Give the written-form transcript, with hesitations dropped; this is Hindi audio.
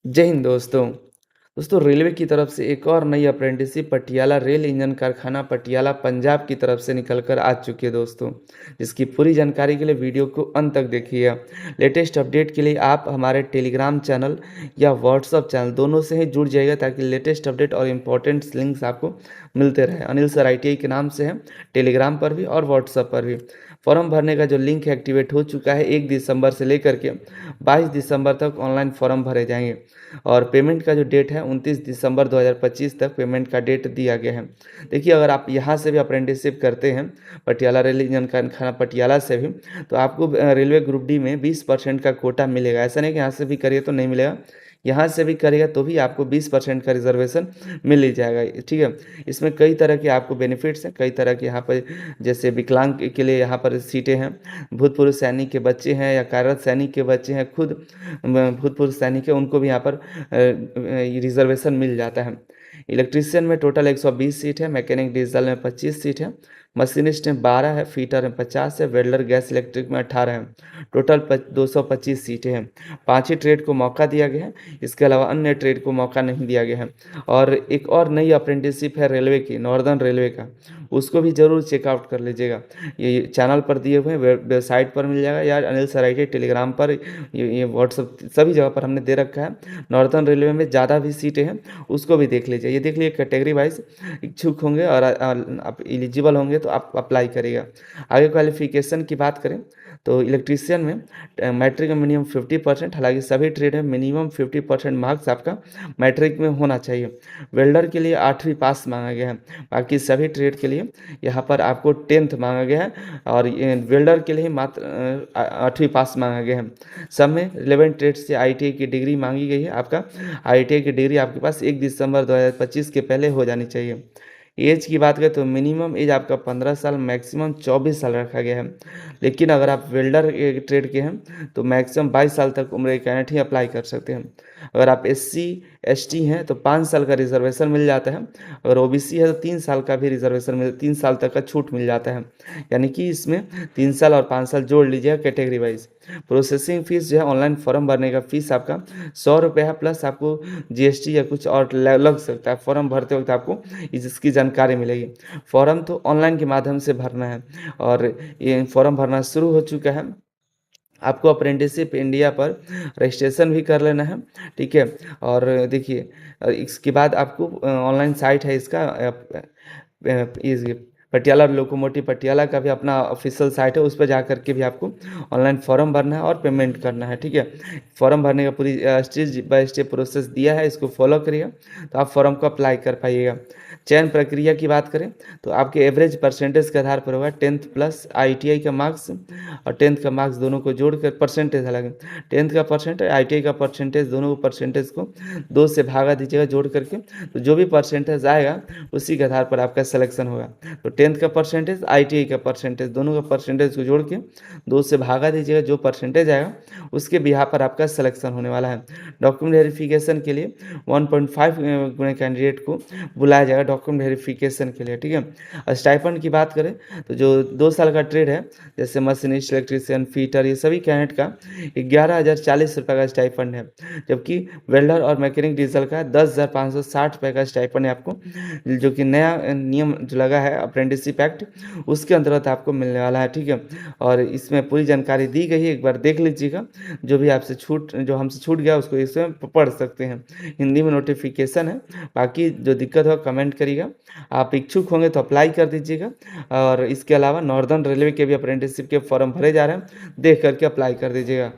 जय हिंद दोस्तों। दोस्तों रेलवे की तरफ से एक और नई अप्रेंटिसशिप पटियाला रेल इंजन कारखाना पटियाला पंजाब की तरफ से निकल कर आ चुकी है दोस्तों। जिसकी पूरी जानकारी के लिए वीडियो को अंत तक देखिए। लेटेस्ट अपडेट के लिए आप हमारे टेलीग्राम चैनल या व्हाट्सएप चैनल दोनों से ही जुड़ जाइएगा ताकि लेटेस्ट अपडेट और इम्पोर्टेंट लिंक्स आपको मिलते रहे। अनिल सर ITI के नाम से है, टेलीग्राम पर भी और व्हाट्सएप पर भी। फॉर्म भरने का जो लिंक है एक्टिवेट हो चुका है। 1 दिसंबर से लेकर के 22 दिसंबर तक ऑनलाइन फॉर्म भरे जाएंगे और पेमेंट का जो डेट है 29 दिसंबर 2025 तक पेमेंट का डेट दिया गया है। देखिए, अगर आप यहाँ से भी अप्रेंटिसशिप करते हैं पटियाला रेल इंजन कारखाना पटियाला से भी, तो आपको रेलवे ग्रुप डी में 20% का कोटा मिलेगा। ऐसा नहीं कि यहाँ से भी करिए तो नहीं मिलेगा, यहाँ से भी करेगा तो भी आपको 20% का रिजर्वेशन मिल ही जाएगा। ठीक है, इसमें कई तरह के आपको बेनिफिट्स हैं, कई तरह के यहाँ पर जैसे विकलांग के लिए यहाँ पर सीटें हैं, भूतपूर्व सैनिक के बच्चे हैं या कार्यरत सैनिक के बच्चे हैं, खुद भूतपूर्व सैनिक है, उनको भी यहाँ पर रिजर्वेशन मिल जाता है। इलेक्ट्रीशियन में टोटल 120 सीट है, मैकेनिक डीजल में 25 सीट है, मशीनिस्ट में 12 है, फीटर में 50 है, वेल्डर गैस इलेक्ट्रिक में 18 है। टोटल 225 सीटें हैं। 5 ही ट्रेड को मौका दिया गया है, इसके अलावा अन्य ट्रेड को मौका नहीं दिया गया है। और एक और नई अप्रेंटिसशिप है रेलवे की, नॉर्दर्न रेलवे का, उसको भी ज़रूर चेकआउट कर लीजिएगा। ये चैनल पर दिए हुए हैं, वेबसाइट पर मिल जाएगा या अनिल सर ITI टेलीग्राम पर, ये व्हाट्सअप सभी जगह पर हमने दे रखा है। नॉर्दर्न रेलवे में ज़्यादा भी सीटें हैं, उसको भी देख लीजिए। ये देख लीजिए कैटेगरी वाइज इच्छुक होंगे और आप एलिजिबल होंगे तो आप अप्लाई करिएगा। आगे क्वालिफिकेशन की बात करें तो इलेक्ट्रीशियन में मैट्रिक में मिनिमम 50%, हालांकि सभी ट्रेड में मिनिमम 50% मार्क्स आपका मैट्रिक में होना चाहिए। वेल्डर के लिए 8वीं पास मांगा गया है, बाकी सभी ट्रेड के लिए यहाँ पर आपको 10th मांगा गया है और वेल्डर के लिए मात्र 8वीं पास मांगा गया है। सब में 11 ट्रेड से ITI की डिग्री मांगी गई है। आपका ITI की डिग्री आपके पास 1 दिसंबर 2025 के पहले हो जानी चाहिए। एज की बात करें तो मिनिमम एज आपका 15 साल, मैक्सिमम 24 साल रखा गया है। लेकिन अगर आप वेल्डर ट्रेड के हैं तो मैक्सिमम 22 साल तक उम्र के कैंडिडेट ही अप्लाई कर सकते हैं। अगर आप SC ST हैं तो 5 साल का रिजर्वेशन मिल जाता है। अगर OBC है तो 3 साल का भी रिजर्वेशन 3 साल तक का छूट मिल जाता है। यानी कि इसमें 3 साल और 5 साल जोड़ लीजिएगा कैटेगरी वाइज। प्रोसेसिंग फीस जो है ऑनलाइन फॉर्म भरने का फीस आपका 100 रुपये है, प्लस आपको GST या कुछ और लग सकता है। फॉर्म भरते वक्त आपको इसकी जानकारी मिलेगी। फॉर्म तो ऑनलाइन के माध्यम से भरना है और ये फॉर्म भरना शुरू हो चुका है। आपको अप्रेंटिसशिप इंडिया पर रजिस्ट्रेशन भी कर लेना है। ठीक है, और देखिए इसके बाद आपको ऑनलाइन साइट है इसका, इस पटियाला लोकोमोटिव पटियाला का भी अपना ऑफिशियल साइट है, उस पर जा करके भी आपको ऑनलाइन फॉर्म भरना है और पेमेंट करना है। ठीक है, फॉर्म भरने का पूरी स्टेज बाय स्टेप प्रोसेस दिया है, इसको फॉलो करिएगा तो आप फॉर्म को अप्लाई कर पाइएगा। चयन प्रक्रिया की बात करें तो आपके एवरेज परसेंटेज के आधार पर होगा 10th प्लस ITI का मार्क्स और 10th का मार्क्स दोनों को जोड़कर परसेंटेज अलग। 10th का परसेंटेज ITI का परसेंटेज दोनों को परसेंटेज को 2 से भागा दीजिएगा जोड़ करके, तो जो भी परसेंटेज आएगा उसी के आधार पर आपका सिलेक्शन होगा। तो 10th का परसेंटेज ITI का परसेंटेज दोनों का परसेंटेज को जोड़ के 2 से भागा दीजिएगा, जो परसेंटेज आएगा उसके बिहार पर आपका सिलेक्शन होने वाला है। डॉक्यूमेंट वेरिफिकेशन के लिए 1.5 कैंडिडेट को बुलाया जाएगा डॉक्यूमेंट वेरिफिकेशन के लिए। ठीक है, स्टाइपेंड की बात करें तो जो 2 साल का ट्रेड है जैसे मशीनिस्ट, इलेक्ट्रीशियन, फीटर, ये सभी कैंडिडेट का 11,040 रुपये का स्टाइपेंड है, जबकि वेल्डर और मैकेनिक डीजल का 10,560 रुपये का स्टाइपेंड है आपको, जो कि नया नियम जो लगा है अप्रेंटिसशिप एक्ट, उसके अंतर्गत आपको मिलने वाला है। ठीक है, और इसमें पूरी जानकारी दी गई है, एक बार देख लीजिएगा। जो भी आपसे जो हमसे छूट गया उसको इसमें पढ़ सकते हैं, हिंदी में नोटिफिकेशन है। बाकी जो दिक्कत हो कमेंट करिएगा। आप इच्छुक होंगे तो अप्लाई कर दीजिएगा। और इसके अलावा नॉर्दर्न रेलवे के भी अप्रेंटिसशिप के फॉर्म भरे जा रहे हैं, देख करके अप्लाई कर दीजिएगा।